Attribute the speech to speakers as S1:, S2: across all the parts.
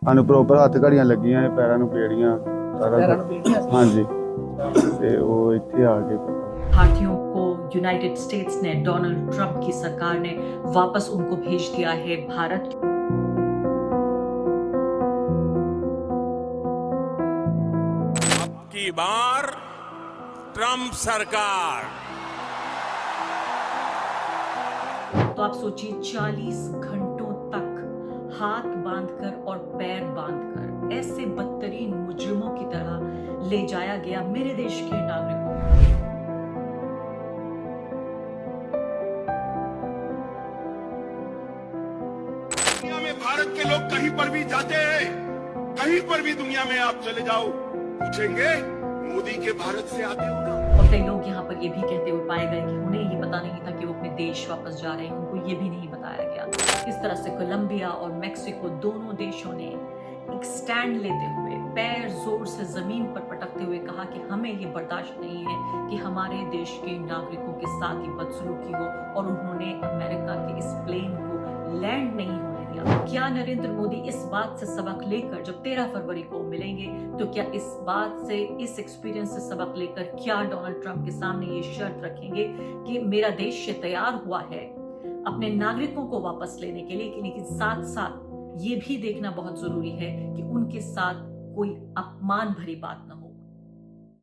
S1: ਸਾਨੂੰ ਪ੍ਰੋਪਰ ਹੱਥ ਘੜੀਆਂ ਲੱਗੀਆਂ ਇਹ ਪੈਰਾਂ ਨੂੰ ਪੇੜੀਆਂ ਸਾਰਾ
S2: पैरों
S1: ਕੁਛ।
S2: में पीड़ियां सी।
S1: ਹਾਂਜੀ ਤੇ ਉਹ ਇੱਥੇ ਆ ਕੇ ਪਤਾ
S3: भारतीयों को यूनाइटेड स्टेट्स ने, डोनाल्ड ट्रंप की सरकार ने वापस उनको भेज दिया है भारत।
S4: अब की बार ट्रंप सरकार।
S3: तो आप सोचिए 40 घंटों तक हाथ बांधकर और पैर बांधकर ऐसे बदतरीन मुजरिमों की तरह ले जाया गया मेरे देश के नागरिकों को।
S4: दुनिया में भारत के लोग कहीं पर भी जाते हैं, कहीं पर भी दुनिया में आप चले जाओ, पूछेंगे मोदी के भारत से आते हो ना।
S3: और कई लोग यहाँ पर ये भी कहते हुए पाए गए कि उन्हें ये पता नहीं था कि वो अपने देश वापस जा रहे हैं, उनको ये भी नहीं बताया गया। इस तरह से कोलंबिया और मेक्सिको दोनों देशों ने एक स्टैंड लेते हुए पैर जोर से जमीन पर पटकते हुए कहा कि हमें ये बर्दाश्त नहीं है कि हमारे देश के नागरिकों के साथ ये बदसलूकी हो, और उन्होंने अमेरिका के इस प्लेन को लैंड नहीं होने दिया। क्या नरेंद्र मोदी इस बात से सबक लेकर जब 13 फरवरी को मिलेंगे, तो क्या इस बात से, इस एक्सपीरियंस से सबक लेकर क्या डोनाल्ड ट्रंप के सामने ये शर्त रखेंगे कि मेरा देश ये तैयार हुआ है अपने नागरिकों को वापस लेने के लिए, लेकिन साथ साथ ये भी देखना बहुत जरूरी है कि उनके साथ कोई अपमान भरी बात न हो।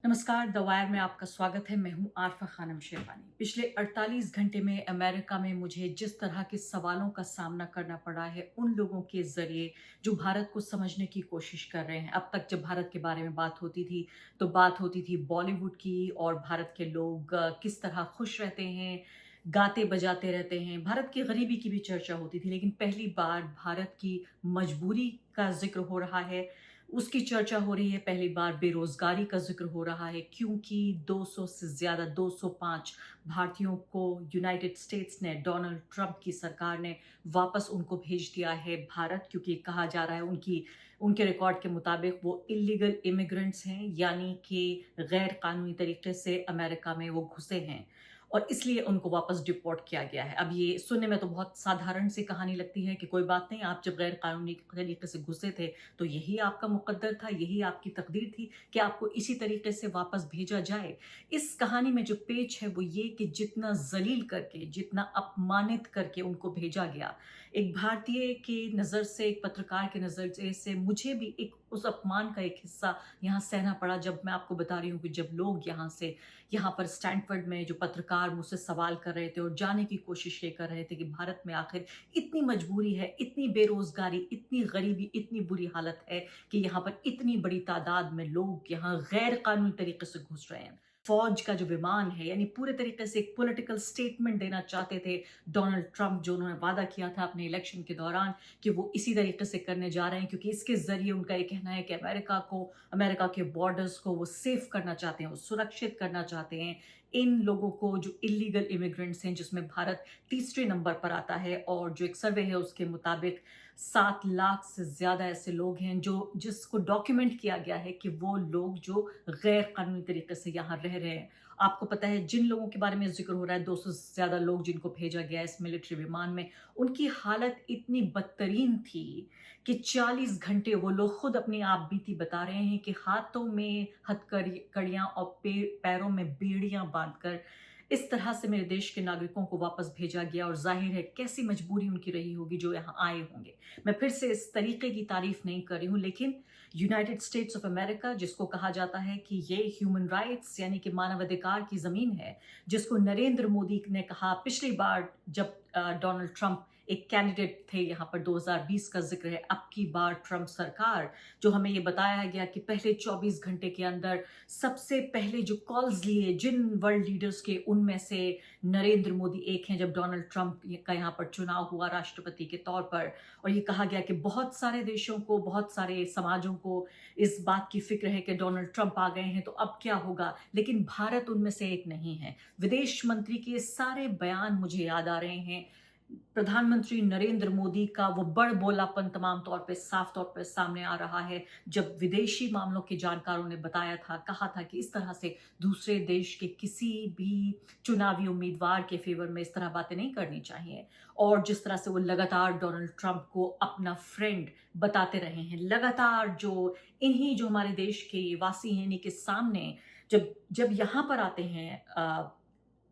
S3: नमस्कार, द वायर में आपका स्वागत है। मैं हूं आरफा खानम शेरवानी। पिछले 48 घंटे में अमेरिका में मुझे जिस तरह के सवालों का सामना करना पड़ा है उन लोगों के जरिए जो भारत को समझने की कोशिश कर रहे हैं। अब तक जब भारत के बारे में बात होती थी तो बात होती थी बॉलीवुड की, और भारत के लोग किस तरह खुश रहते हैं, गाते बजाते रहते हैं। भारत की गरीबी की भी चर्चा होती थी, लेकिन पहली बार भारत की मजबूरी का जिक्र हो रहा है, उसकी चर्चा हो रही है। पहली बार बेरोजगारी का जिक्र हो रहा है, क्योंकि 200 से ज्यादा 205 भारतीयों को यूनाइटेड स्टेट्स ने, डोनाल्ड ट्रंप की सरकार ने वापस उनको भेज दिया है भारत, क्योंकि कहा जा रहा है उनके रिकॉर्ड के मुताबिक वो इलीगल इमिग्रेंट्स हैं, यानी कि गैर कानूनी तरीके से अमेरिका में वो घुसे हैं, और इसलिए उनको वापस डिपोर्ट किया गया है। अब ये सुनने में तो बहुत साधारण सी कहानी लगती है कि कोई बात नहीं, आप जब गैर कानूनी तरीके से घुसे थे तो यही आपका मुकद्दर था, यही आपकी तकदीर थी कि आपको इसी तरीके से वापस भेजा जाए। इस कहानी में जो पेच है वो ये कि जितना जलील करके, जितना अपमानित करके उनको भेजा गया, एक भारतीय की नज़र से, एक पत्रकार की नज़र से मुझे भी एक उस अपमान का एक हिस्सा यहाँ सहना पड़ा। जब मैं आपको बता रही हूँ कि जब लोग यहाँ पर स्टैनफोर्ड में जो पत्रकार मुझसे सवाल कर रहे थे और जाने की कोशिश ये कर रहे थे कि भारत में आखिर इतनी मजबूरी है, इतनी बेरोजगारी, इतनी गरीबी, इतनी बुरी हालत है कि यहाँ पर इतनी बड़ी तादाद में लोग यहाँ गैर कानूनी तरीके से घुस रहे हैं। फौज का जो विमान है, यानी पूरे तरीके से एक पॉलिटिकल स्टेटमेंट देना चाहते थे डोनाल्ड ट्रंप, जो उन्होंने वादा किया था अपने इलेक्शन के दौरान कि वो इसी तरीके से करने जा रहे हैं, क्योंकि इसके जरिए उनका ये कहना है कि अमेरिका के बॉर्डर्स को वो सेफ करना चाहते हैं, वो सुरक्षित करना चाहते हैं इन लोगों को जो इलीगल इमिग्रेंट्स हैं, जिसमें भारत तीसरे नंबर पर आता है। और जो एक सर्वे है उसके मुताबिक 7 लाख से ज्यादा ऐसे लोग हैं जिसको डॉक्यूमेंट किया गया है कि वो लोग जो गैर कानूनी तरीके से यहाँ रह रहे हैं। आपको पता है जिन लोगों के बारे में जिक्र हो रहा है, 200 से ज्यादा लोग जिनको भेजा गया है इस मिलिट्री विमान में, उनकी हालत इतनी बदतरीन थी कि 40 घंटे वो लोग खुद अपनी आप बीती बता रहे हैं कि हाथों में हथकड़ियां और पैरों में बेड़ियां बांधकर इस तरह से मेरे देश के नागरिकों को वापस भेजा गया। और जाहिर है कैसी मजबूरी उनकी रही होगी जो यहाँ आए होंगे। मैं फिर से इस तरीके की तारीफ नहीं कर रही हूँ, लेकिन यूनाइटेड स्टेट्स ऑफ अमेरिका, जिसको कहा जाता है कि ये ह्यूमन राइट्स यानी कि मानवाधिकार की जमीन है, जिसको नरेंद्र मोदी ने कहा पिछली बार जब डोनाल्ड ट्रंप एक कैंडिडेट थे यहाँ पर, 2020 का जिक्र है, अब की बार ट्रंप सरकार, जो हमें ये बताया गया कि पहले 24 घंटे के अंदर सबसे पहले जो कॉल्स लिए जिन वर्ल्ड लीडर्स के, उनमें से नरेंद्र मोदी एक हैं। जब डोनाल्ड ट्रंप का यहाँ पर चुनाव हुआ राष्ट्रपति के तौर पर, और ये कहा गया कि बहुत सारे देशों को, बहुत सारे समाजों को इस बात की फिक्र है कि डोनाल्ड ट्रंप आ गए हैं तो अब क्या होगा, लेकिन भारत उनमें से एक नहीं है। विदेश मंत्री के सारे बयान मुझे याद आ रहे हैं। प्रधानमंत्री नरेंद्र मोदी का वो बड़ बोलापन तमाम तौर पे साफ तौर पे सामने आ रहा है, जब विदेशी मामलों के जानकारों ने बताया था, कहा था कि इस तरह से दूसरे देश के किसी भी चुनावी उम्मीदवार के फेवर में इस तरह बातें नहीं करनी चाहिए। और जिस तरह से वो लगातार डोनाल्ड ट्रंप को अपना फ्रेंड बताते रहे हैं, लगातार जो हमारे देश के वासी हैं, इन्हीं के सामने जब जब यहाँ पर आते हैं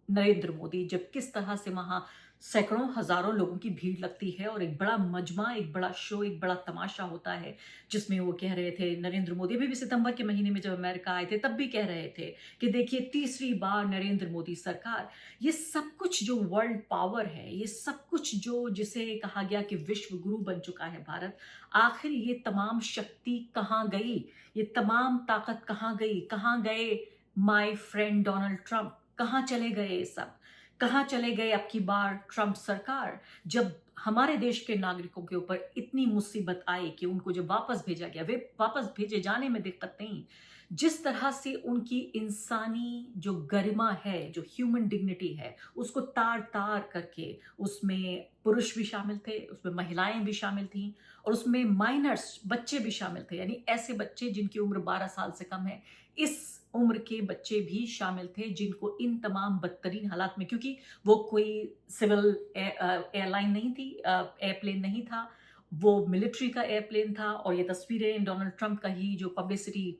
S3: नरेंद्र मोदी, जब किस तरह से वहाँ सैकड़ों हजारों लोगों की भीड़ लगती है और एक बड़ा मजमा, एक बड़ा शो, एक बड़ा तमाशा होता है, जिसमें वो कह रहे थे, नरेंद्र मोदी अभी भी सितंबर के महीने में जब अमेरिका आए थे तब भी कह रहे थे कि देखिए तीसरी बार नरेंद्र मोदी सरकार। ये सब कुछ जो वर्ल्ड पावर है, ये सब कुछ जो जिसे कहा गया कि विश्व गुरु बन चुका है भारत, आखिर ये तमाम शक्ति कहाँ गई, ये तमाम ताकत कहाँ गई, कहाँ गए माय फ्रेंड डोनाल्ड ट्रंप, कहाँ चले गए ये सब, कहाँ चले गए अब की बार ट्रंप सरकार, जब हमारे देश के नागरिकों के ऊपर इतनी मुसीबत आई कि उनको जब वापस भेजा गया, वे वापस भेजे जाने में दिक्कत नहीं, जिस तरह से उनकी इंसानी जो गरिमा है, जो ह्यूमन डिग्निटी है, उसको तार तार करके, उसमें पुरुष भी शामिल थे, उसमें महिलाएं भी शामिल थीं और उसमें माइनर्स बच्चे भी शामिल थे, यानी ऐसे बच्चे जिनकी उम्र 12 साल से कम है, इस उम्र के बच्चे भी शामिल थे, जिनको इन तमाम बदतरीन हालात में, क्योंकि वो कोई सिविल एयरलाइन नहीं थी, एयरप्लेन नहीं था, वो मिलिट्री का एयरप्लेन था। और ये तस्वीरें डोनाल्ड ट्रंप का ही जो पब्लिसिटी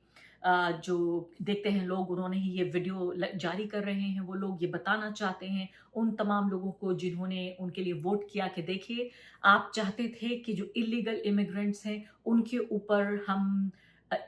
S3: जो देखते हैं लोग, उन्होंने ही ये वीडियो जारी कर रहे हैं। वो लोग ये बताना चाहते हैं उन तमाम लोगों को जिन्होंने उनके लिए वोट किया कि देखिए, आप चाहते थे कि जो इलीगल इमिग्रेंट्स हैं उनके ऊपर हम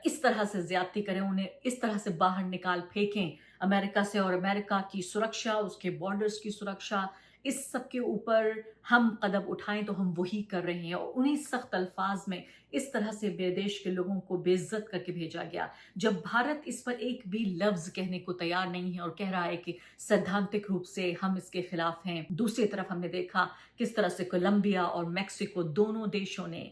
S3: इस तरह से ज्यादती करें, उन्हें इस तरह से बाहर निकाल फेंकें अमेरिका से, और अमेरिका की सुरक्षा, उसके बॉर्डर्स की सुरक्षा, इस सब के ऊपर हम कदम उठाएं तो हम वही कर रहे हैं। और उन्हीं सख्त अल्फाज में इस तरह से विदेश के लोगों को बेइज्जत करके भेजा गया, जब भारत इस पर एक भी लफ्ज कहने को तैयार नहीं है और कह रहा है कि सैद्धांतिक रूप से हम इसके खिलाफ हैं। दूसरी तरफ हमने देखा किस तरह से कोलंबिया और मेक्सिको दोनों देशों ने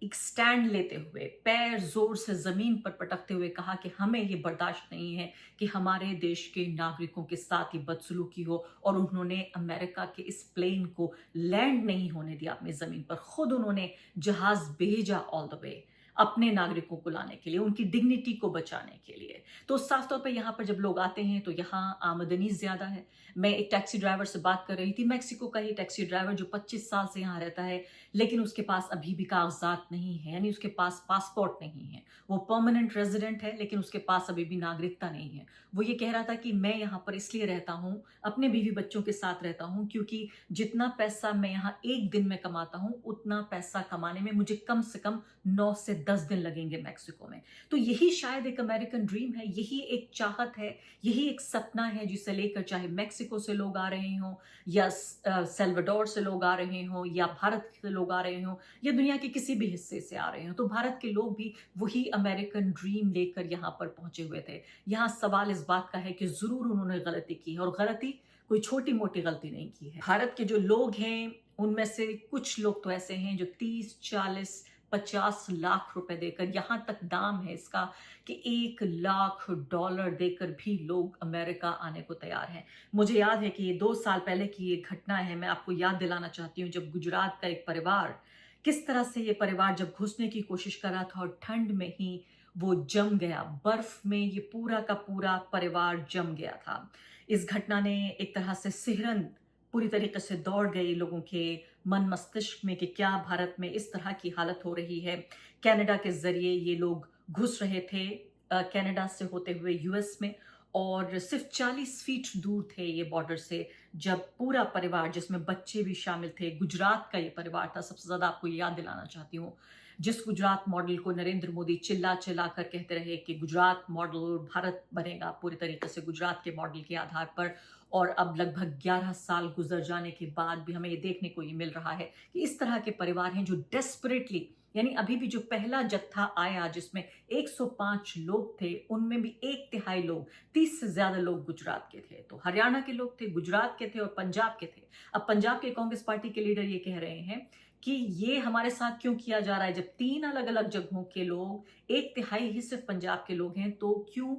S3: एक स्टैंड लेते हुए, पैर जोर से जमीन पर पटकते हुए कहा कि हमें ये बर्दाश्त नहीं है कि हमारे देश के नागरिकों के साथ ही बदसलूकी हो। और उन्होंने अमेरिका के इस प्लेन को लैंड नहीं होने दिया अपनी जमीन पर, खुद उन्होंने जहाज भेजा ऑल द वे अपने नागरिकों को लाने के लिए, उनकी डिग्निटी को बचाने के लिए। तो साफ तौर पे यहाँ पर जब लोग आते हैं तो यहाँ आमदनी ज्यादा है। मैं एक टैक्सी ड्राइवर से बात कर रही थी, मैक्सिको का ही टैक्सी ड्राइवर जो 25 साल से यहाँ रहता है, लेकिन उसके पास अभी भी कागजात नहीं है, यानी उसके पास पासपोर्ट नहीं है। वो परमानेंट रेजिडेंट है लेकिन उसके पास अभी भी नागरिकता नहीं है। वो ये कह रहा था कि मैं यहाँ पर इसलिए रहता हूँ, अपने बीवी बच्चों के साथ रहता हूँ, क्योंकि जितना पैसा मैं यहाँ एक दिन में कमाता हूँ, उतना पैसा कमाने में मुझे कम से कम 9 से 10 दिन लगेंगे मैक्सिको में। तो यही शायद एक अमेरिकन ड्रीम है, यही एक चाहत है, यही एक सपना है जिसे लेकर चाहे मैक्सिको से लोग आ रहे हों, या सेल्वाडोर से लोग आ रहे हों, या भारत से लोग आ रहे हों, या दुनिया के किसी भी हिस्से से आ रहे हों। तो भारत के लोग भी वही अमेरिकन ड्रीम लेकर यहाँ पर पहुंचे हुए थे। यहाँ सवाल इस बात का है कि जरूर उन्होंने गलती की है, और गलती कोई छोटी मोटी गलती नहीं की है। भारत के जो लोग हैं उनमें से कुछ लोग तो ऐसे हैं जो 30, 40, 50 लाख रुपए देकर, यहां तक दाम है इसका कि $1 लाख देकर भी लोग अमेरिका आने को तैयार हैं। मुझे याद है कि ये 2 साल पहले की एक घटना है, मैं आपको याद दिलाना चाहती हूँ, जब गुजरात का एक परिवार, किस तरह से ये परिवार जब घुसने की कोशिश कर रहा था और ठंड में ही वो जम गया, बर्फ में ये पूरा का पूरा परिवार जम गया था। इस घटना ने एक तरह से सिहरन पूरी तरीके से दौड़ गई लोगों के मन मस्तिष्क में कि क्या भारत में इस तरह की हालत हो रही है। कनाडा के जरिए ये लोग घुस रहे थे, कनाडा से होते हुए यूएस में, और सिर्फ 40 फीट दूर थे ये बॉर्डर से, जब पूरा परिवार, जिसमें बच्चे भी शामिल थे, गुजरात का ये परिवार था। सबसे ज्यादा आपको याद दिलाना चाहती हूँ, जिस गुजरात मॉडल को नरेंद्र मोदी चिल्ला चिल्ला कर कहते रहे कि गुजरात मॉडल, भारत बनेगा पूरी तरीके से गुजरात के मॉडल के आधार पर। और अब लगभग 11 साल गुजर जाने के बाद भी हमें ये देखने को ये मिल रहा है कि इस तरह के परिवार हैं जो डेस्परेटली, यानी अभी भी जो पहला जत्था आया जिसमें 105 लोग थे, उनमें भी 1/3 लोग, 30 से ज्यादा लोग गुजरात के थे। तो हरियाणा के लोग थे, गुजरात के थे और पंजाब के थे। अब पंजाब के कांग्रेस पार्टी के लीडर ये कह रहे हैं कि ये हमारे साथ क्यों किया जा रहा है, जब 3 अलग अलग जगहों के लोग, 1/3 ही सिर्फ पंजाब के लोग हैं, तो क्यों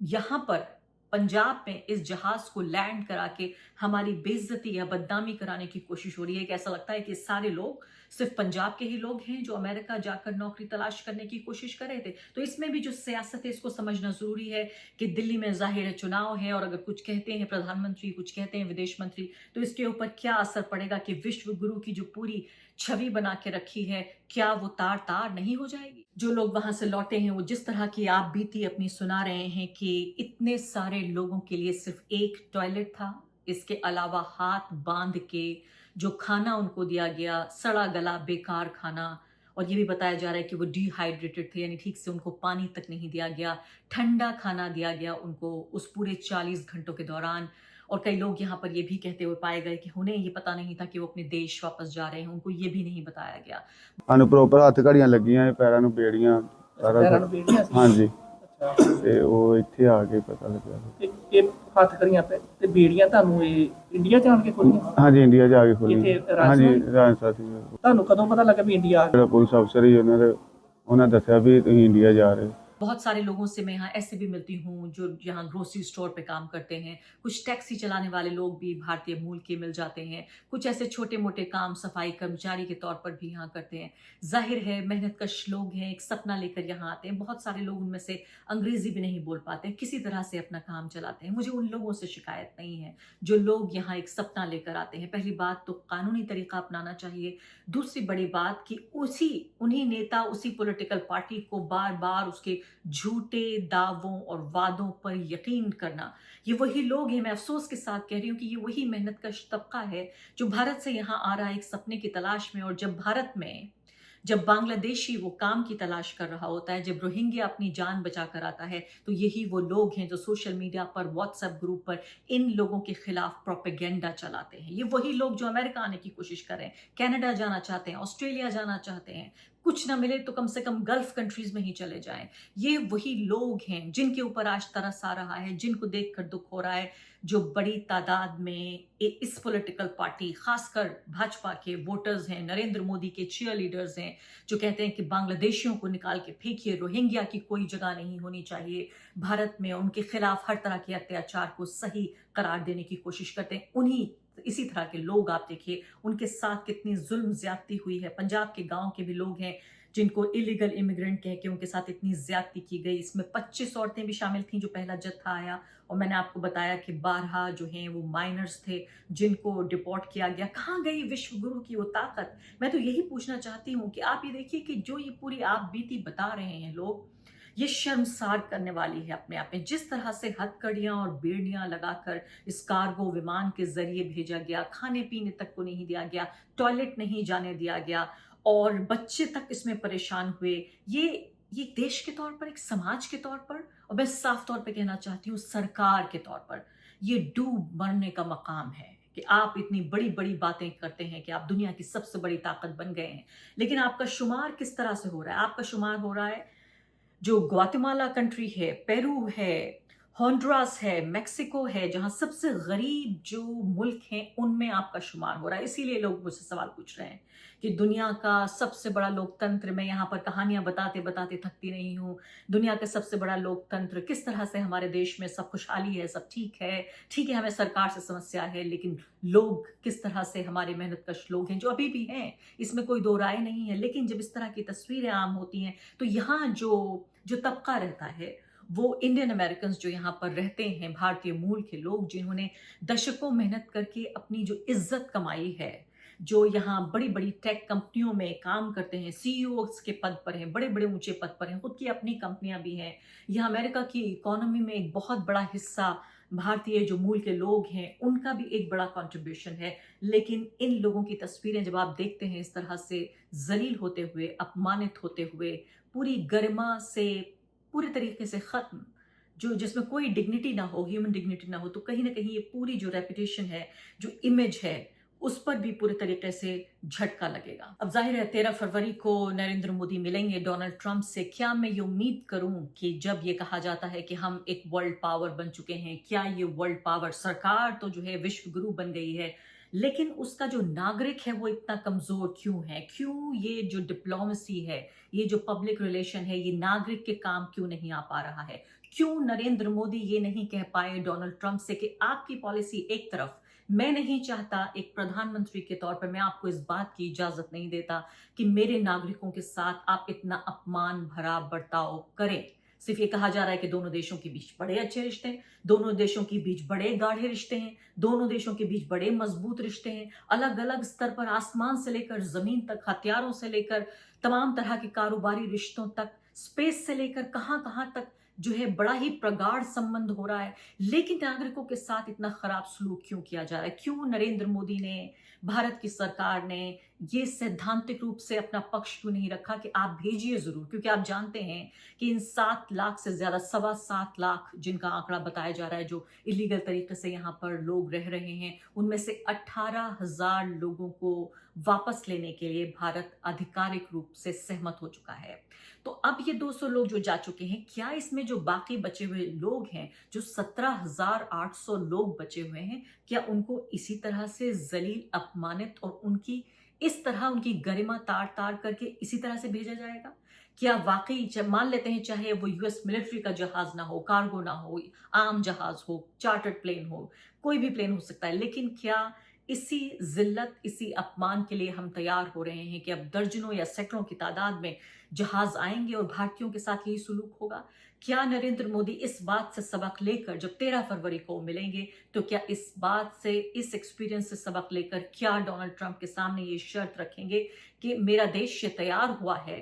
S3: यहाँ पर पंजाब में इस जहाज को लैंड करा के हमारी बेइज्जती या बदनामी कराने की कोशिश हो रही है कि ऐसा लगता है कि सारे लोग सिर्फ पंजाब के ही लोग हैं जो अमेरिका जाकर नौकरी तलाश करने की कोशिश कर रहे थे। तो इसमें भी जो सियासत है इसको समझना जरूरी है कि दिल्ली में जाहिर है चुनाव है, और अगर कुछ कहते हैं प्रधानमंत्री, कुछ कहते हैं विदेश मंत्री, तो इसके ऊपर क्या असर पड़ेगा कि विश्व गुरु की जो पूरी छवि बना के रखी है, क्या वो तार तार नहीं हो जाएगी। जो लोग वहां से लौटे हैं वो जिस तरह की आप बीती अपनी सुना रहे हैं कि इतने सारे लोगों के लिए सिर्फ एक टॉयलेट था, इसके अलावा हाथ बांध के जो खाना उनको दिया गया, सड़ा गला बेकार खाना, और ये भी बताया जा रहा है कि वो डिहाइड्रेटेड थे, यानी ठीक से उनको पानी तक नहीं दिया गया, ठंडा खाना दिया गया उनको उस पूरे 40 घंटों के दौरान। और कई लोग यहाँ पर ये भी कहते हुए पाए गए कि उन्हें ये पता नहीं था कि वो अपने देश वापस जा रहे हैं, उनको ये भी नहीं बताया गया।
S1: ਸਾਨੂੰ ਪ੍ਰੋਪਰ ਹੱਥ ਘੜੀਆਂ ਲੱਗੀਆਂ ਇਹ, ਪੈਰਾਂ ਨੂੰ ਬੇੜੀਆਂ ਸਾਰਾ
S2: ਪੈਰਾਂ ਨੂੰ ਬੀੜੀਆਂ ਸੀ?
S1: ਹਾਂਜੀ
S2: ਅੱਛਾ,
S1: ਤੇ ਉਹ ਇੱਥੇ ਆ ਕੇ ਪਤਾ ਲੱਗਿਆ।
S2: ਤੇ ਇਹ ਹੱਥ ਕਰੀਆਂ ਪਏ ਤੇ ਬੀੜੀਆਂ ਤੁਹਾਨੂੰ ਇਹ ਇੰਡੀਆ ਜਾਣ ਕੇ ਖੋਲੀਆਂ?
S1: ਹਾਂਜੀ ਇੰਡੀਆ ਜਾ ਕੇ ਖੋਲੀ।
S2: ਇੱਥੇ
S1: ਹਾਂਜੀ
S2: ਰਾਜਸਥਾਨ?
S1: ਰਾਜਸਥਾਨ ਸੀ।
S2: ਤੁਹਾਨੂੰ ਕਦੋਂ ਪਤਾ ਲੱਗਾ ਵੀ ਇੰਡੀਆ ਆ ਗਿਆ?
S1: ਜਿਹੜਾ ਪੁਲਿਸ ਅਫਸਰ ਹੀ ਉਹਨਾਂ ਦੱਸਿਆ ਵੀ ਤੁਸੀਂ ਇੰਡੀਆ ਜਾ ਰਹੇ ਹੋ।
S3: बहुत सारे लोगों से मैं यहाँ ऐसे भी मिलती हूँ जो यहाँ ग्रोसरी स्टोर पे काम करते हैं, कुछ टैक्सी चलाने वाले लोग भी भारतीय मूल के मिल जाते हैं, कुछ ऐसे छोटे मोटे काम सफाई कर्मचारी के तौर पर भी यहाँ करते हैं। जाहिर है मेहनतकश लोग हैं, एक सपना लेकर यहाँ आते हैं। बहुत सारे लोग उनमें से अंग्रेजी भी नहीं बोल पाते हैं, किसी तरह से अपना काम चलाते हैं। मुझे उन लोगों से शिकायत नहीं है जो लोग यहाँ एक सपना लेकर आते हैं। पहली बात तो कानूनी तरीका अपनाना चाहिए। दूसरी बड़ी बात कि उन्हीं नेता, उसी पॉलिटिकल पार्टी को बार बार उसके झूठे दावों और वादों पर यकीन करना। ये वही लोग हैं, मैं अफसोस के साथ कह रही हूँ कि ये वही मेहनतकश तबका है जो भारत से यहाँ आ रहा है एक सपने की तलाश में। और जब बांग्लादेशी वो काम की तलाश कर रहा होता है, जब रोहिंग्या अपनी जान बचा कर आता है, तो यही वो लोग हैं जो सोशल मीडिया पर, व्हाट्सएप ग्रुप पर इन लोगों के खिलाफ प्रोपेगेंडा चलाते हैं। ये वही लोग जो अमेरिका आने की कोशिश कर रहे हैं, कनाडा जाना चाहते हैं, ऑस्ट्रेलिया जाना चाहते हैं, कुछ ना मिले तो कम से कम गल्फ कंट्रीज में ही चले जाएं। ये वही लोग हैं जिनके ऊपर आज तरस आ रहा है, जिनको देखकर दुख हो रहा है, जो बड़ी तादाद में इस पॉलिटिकल पार्टी, खासकर भाजपा के वोटर्स हैं, नरेंद्र मोदी के चीयर लीडर्स हैं, जो कहते हैं कि बांग्लादेशियों को निकाल के फेंकिए, रोहिंग्या की कोई जगह नहीं होनी चाहिए भारत में, उनके खिलाफ हर तरह के अत्याचार को सही करार देने की कोशिश करते हैं। इसी तरह के लोग आप देखिए उनके साथ कितनी जुल्म ज्यादती हुई है। पंजाब के गांव के भी लोग हैं जिनको इलीगल इमिग्रेंट कह के उनके साथ इतनी ज्यादती की गई। इसमें 25 औरतें भी शामिल थीं जो पहला जत्था आया, और मैंने आपको बताया कि 12 जो हैं वो माइनर्स थे जिनको डिपोर्ट किया गया। कहाँ गई विश्व गुरु की वो ताकत? मैं तो यही पूछना चाहती हूँ कि आप ये देखिए कि जो ये पूरी आप बीती बता रहे हैं लोग, ये शर्मसार करने वाली है अपने आप में। जिस तरह से हथकड़ियां और बेड़ियां लगाकर इस कार्गो विमान के जरिए भेजा गया, खाने पीने तक को नहीं दिया गया, टॉयलेट नहीं जाने दिया गया, और बच्चे तक इसमें परेशान हुए। ये देश के तौर पर, एक समाज के तौर पर, और मैं साफ तौर पे कहना चाहती हूँ सरकार के तौर पर, ये डूब मरने का मकाम है कि आप इतनी बड़ी बड़ी बातें करते हैं कि आप दुनिया की सबसे बड़ी ताकत बन गए हैं, लेकिन आपका शुमार किस तरह से हो रहा है? आपका शुमार हो रहा है जो ग्वाटेमाला कंट्री है, पेरू है, होंडुरास है, मेक्सिको है, जहां सबसे गरीब जो मुल्क हैं उनमें आपका शुमार हो रहा है। इसीलिए लोग मुझसे सवाल पूछ रहे हैं कि दुनिया का सबसे बड़ा लोकतंत्र, मैं यहाँ पर कहानियां बताते बताते थकती नहीं हूँ, दुनिया का सबसे बड़ा लोकतंत्र, किस तरह से हमारे देश में सब खुशहाली है, सब ठीक है, हमें सरकार से समस्या है, लेकिन लोग किस तरह से हमारे मेहनतकश लोग हैं जो अभी भी हैं, इसमें कोई दो राय नहीं है। लेकिन जब इस तरह की तस्वीरें आम होती हैं तो यहाँ जो तबका रहता है वो इंडियन अमेरिकन जो यहाँ पर रहते हैं, भारतीय मूल के लोग जिन्होंने दशकों मेहनत करके अपनी जो इज्जत कमाई है, जो यहाँ बड़ी बड़ी टेक कंपनियों में काम करते हैं, सीईओ के पद पर हैं, बड़े बड़े ऊंचे पद पर हैं, खुद की अपनी कंपनियां भी हैं। यहाँ अमेरिका की इकोनॉमी में एक बहुत बड़ा हिस्सा भारतीय जो मूल के लोग हैं उनका भी एक बड़ा कंट्रीब्यूशन है। लेकिन इन लोगों की तस्वीरें जब आप देखते हैं इस तरह से जलील होते हुए, अपमानित होते हुए, पूरी गरिमा से पूरे तरीके से खत्म, जो जिसमें कोई डिग्निटी ना हो, ह्यूमन डिग्निटी ना हो, तो कहीं ना कहीं ये पूरी जो रेपुटेशन है, जो इमेज है, उस पर भी पूरे तरीके से झटका लगेगा। अब जाहिर है 13 फरवरी को नरेंद्र मोदी मिलेंगे डोनाल्ड ट्रंप से। क्या मैं ये उम्मीद करूं कि जब ये कहा जाता है कि हम एक वर्ल्ड पावर बन चुके हैं, क्या ये वर्ल्ड पावर, सरकार तो जो है विश्व गुरु बन गई है, लेकिन उसका जो नागरिक है वो इतना कमजोर क्यों है? क्यों ये जो डिप्लोमेसी है, ये जो पब्लिक रिलेशन है, ये नागरिक के काम क्यों नहीं आ पा रहा है? क्यों नरेंद्र मोदी ये नहीं कह पाए डोनाल्ड ट्रंप से कि आपकी पॉलिसी एक तरफ, मैं नहीं चाहता एक प्रधानमंत्री के तौर पर, मैं आपको इस बात की इजाजत नहीं देता कि मेरे नागरिकों के साथ आप इतना अपमान भरा बर्ताव करें। सिर्फ ये कहा जा रहा है कि दोनों देशों के बीच बड़े अच्छे रिश्ते हैं, दोनों देशों के बीच बड़े गाढ़े रिश्ते हैं, दोनों देशों के बीच बड़े मजबूत रिश्ते हैं, अलग अलग स्तर पर, आसमान से लेकर जमीन तक, हथियारों से लेकर तमाम तरह के कारोबारी रिश्तों तक, स्पेस से लेकर कहां कहां तक जो है बड़ा ही प्रगाढ़ संबंध हो रहा है। लेकिन नागरिकों के साथ इतना खराब सलूक क्यों किया जा रहा है? क्यों नरेंद्र मोदी ने, भारत की सरकार ने ये सैद्धांतिक रूप से अपना पक्ष क्यों नहीं रखा कि आप भेजिए जरूर? क्योंकि आप जानते हैं कि इन 7 लाख से ज्यादा, 7.25 लाख जिनका आंकड़ा बताया जा रहा है जो इलीगल तरीके से यहाँ पर लोग रह रहे हैं, उनमें से 18,000 लोगों को वापस लेने के लिए भारत आधिकारिक रूप से सहमत हो चुका है। तो अब ये 200 लोग जो जा चुके हैं, क्या इसमें जो बाकी बचे हुए लोग हैं, जो 17,800 लोग बचे हुए हैं, क्या उनको इसी तरह से जलील, अपमानित और उनकी इस तरह उनकी गरिमा तार तार करके इसी तरह से भेजा जाएगा? क्या वाकई, मान लेते हैं चाहे वो यूएस मिलिट्री का जहाज ना हो, कार्गो ना हो, आम जहाज हो, चार्टर्ड प्लेन हो, कोई भी प्लेन हो सकता है, लेकिन क्या इसी जिल्लत, इसी अपमान के लिए हम तैयार हो रहे हैं कि अब दर्जनों या सैकड़ों की तादाद में जहाज आएंगे और भारतीयों के साथ यही सुलूक होगा? क्या नरेंद्र मोदी इस बात से सबक लेकर जब 13 फरवरी को मिलेंगे, तो क्या इस बात से, इस एक्सपीरियंस से सबक लेकर क्या डोनाल्ड ट्रंप के सामने ये शर्त रखेंगे कि मेरा देश ये तैयार हुआ है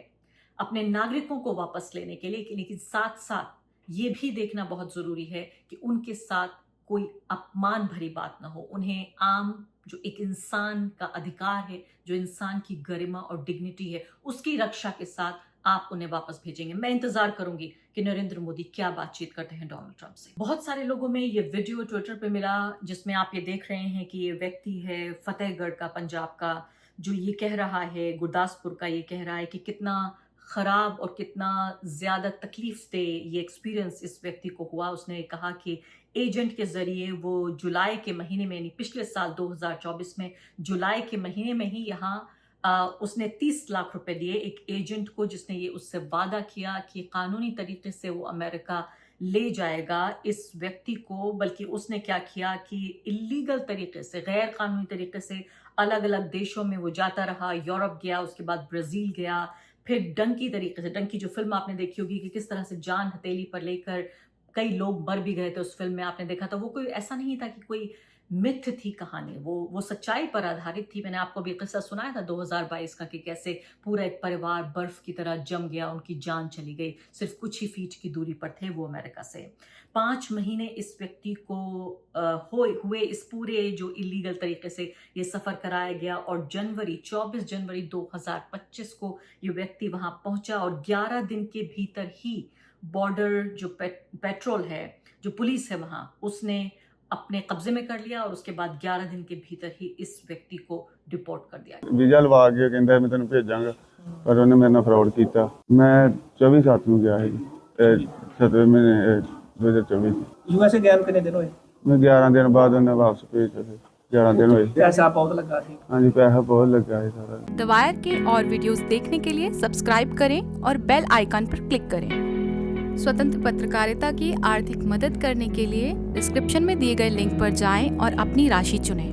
S3: अपने नागरिकों को वापस लेने के लिए, लेकिन साथ साथ ये भी देखना बहुत जरूरी है कि उनके साथ कोई अपमान भरी बात ना हो, उन्हें आम जो एक इंसान का अधिकार है, जो इंसान की गरिमा और डिग्निटी है, उसकी रक्षा के साथ आप उन्हें वापस भेजेंगे। मैं इंतजार करूंगी कि नरेंद्र मोदी क्या बातचीत करते हैं डोनाल्ड ट्रंप से। बहुत सारे लोगों में ये वीडियो ट्विटर पे मिला जिसमें आप ये देख रहे हैं कि ये व्यक्ति है फतेहगढ़ का, पंजाब का, जो ये कह रहा है, गुरदासपुर का, ये कह रहा है कि कितना खराब और कितना ज्यादा तकलीफ दे ये एक्सपीरियंस इस व्यक्ति को हुआ। उसने कहा कि एजेंट के जरिए वो जुलाई के महीने में, यानी पिछले साल 2024 में जुलाई के महीने में ही यहाँ उसने 30 लाख रुपए दिए एक एजेंट को, जिसने ये उससे वादा किया कि कानूनी तरीके से वो अमेरिका ले जाएगा इस व्यक्ति को। बल्कि उसने क्या किया कि इलीगल तरीके से, गैर कानूनी तरीके से अलग अलग देशों में वो जाता रहा। यूरोप गया, उसके बाद ब्राजील गया, फिर डंकी तरीके से, डंकी जो फिल्म आपने देखी होगी कि किस तरह से जान हथेली पर लेकर कई लोग मर भी गए थे, उस फिल्म में आपने देखा था। वो कोई ऐसा नहीं था कि कोई मिथ थी कहानी, वो सच्चाई पर आधारित थी। मैंने आपको भी किस्सा सुनाया था 2022 का कि कैसे पूरा एक परिवार बर्फ की तरह जम गया, उनकी जान चली गई, सिर्फ कुछ ही फीट की दूरी पर थे वो अमेरिका से। 5 महीने इस व्यक्ति को हुए इस पूरे जो इलीगल तरीके से ये सफर कराया गया, और 24 जनवरी 2025 को ये व्यक्ति वहां पहुंचा और 11 दिन के भीतर ही बॉर्डर जो पेट्रोल है, जो पुलिस है वहां, उसने अपने कब्जे में कर लिया और उसके बाद 11 दिन के भीतर ही इस व्यक्ति को डिपोर्ट कर दिया।
S1: ਵੀਜ਼ਾ ਲਵਾ ਕੇ ਕਹਿੰਦਾ ਮੈਂ ਤੈਨੂੰ ਭੇਜਾਂਗਾ, ਪਰ ਉਹਨੇ ਮੇਰੇ ਨਾਲ ਫਰਾਡ ਕੀਤਾ। ਮੈਂ 24/7 ਨੂੰ ਗਿਆ ਸੀ, 7ਵੇਂ ਮਹੀਨੇ 2024
S2: यूएसए गए कितने दिन हुए?
S1: ਮੈਂ 11 ਦਿਨ ਬਾਅਦ ਉਹਨੇ ਵਾਪਸ ਭੇਜਿਆ। 11 दिन हुए।
S2: पैसा बहुत लगा थी।
S1: हाँ जी, पैसा बहुत लगा है सारा।
S5: द वायर के और वीडियोस देखने के लिए सब्सक्राइब करें और बेल आइकन पर क्लिक करें। स्वतंत्र पत्रकारिता की आर्थिक मदद करने के लिए डिस्क्रिप्शन में दिए गए लिंक पर जाएं और अपनी राशि चुनें।